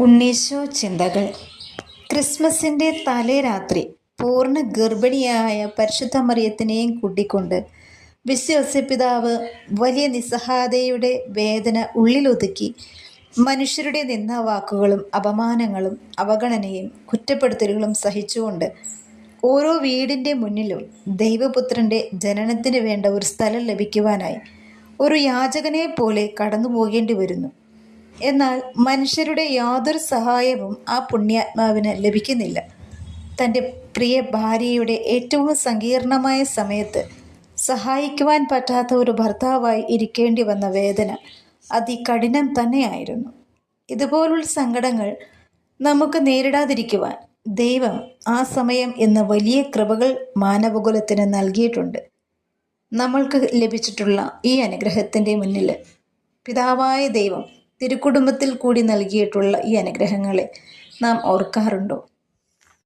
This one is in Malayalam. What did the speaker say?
ഉണ്ണീശോ ചിന്തകൾ. ക്രിസ്മസിൻ്റെ തലേ രാത്രി പൂർണ്ണ ഗർഭിണിയായ പരിശുദ്ധ മറിയത്തിനെയും കൂട്ടിക്കൊണ്ട് വിശ്വസിപ്പിതാവ് വലിയ നിസ്സഹായതയുടെ വേദന ഉള്ളിലൊതുക്കി മനുഷ്യരുടെ നിന്ദാവാക്കുകളും അപമാനങ്ങളും അവഗണനയും കുറ്റപ്പെടുത്തലുകളും സഹിച്ചുകൊണ്ട് ഓരോ വീടിൻ്റെ മുന്നിലും ദൈവപുത്രൻ്റെ ജനനത്തിന് വേണ്ട ഒരു സ്ഥലം ലഭിക്കുവാനായി ഒരു യാചകനെ പോലെ കടന്നു പോകേണ്ടി വരുന്നു. എന്നാൽ മനുഷ്യരുടെ യാതൊരു സഹായവും ആ പുണ്യാത്മാവിന് ലഭിക്കുന്നില്ല. തൻ്റെ പ്രിയ ഭാര്യയുടെ ഏറ്റവും സങ്കീർണമായ സമയത്ത് സഹായിക്കുവാൻ പറ്റാത്ത ഒരു ഭർത്താവായി ഇരിക്കേണ്ടി വന്ന വേദന അതികഠിനം തന്നെയായിരുന്നു. ഇതുപോലുള്ള സങ്കടങ്ങൾ നമുക്ക് നേരിടാതിരിക്കുവാൻ ദൈവം ആ സമയം എന്ന വലിയ കൃപകൾ മാനവകുലത്തിന് നൽകിയിട്ടുണ്ട്. നമ്മൾക്ക് ലഭിച്ചിട്ടുള്ള ഈ അനുഗ്രഹത്തിൻ്റെ മുന്നിൽ പിതാവായ ദൈവം തിരുക്കുടുംബത്തിൽ കൂടി നൽകിയിട്ടുള്ള ഈ അനുഗ്രഹങ്ങളെ നാം ഓർക്കാറുണ്ടോ?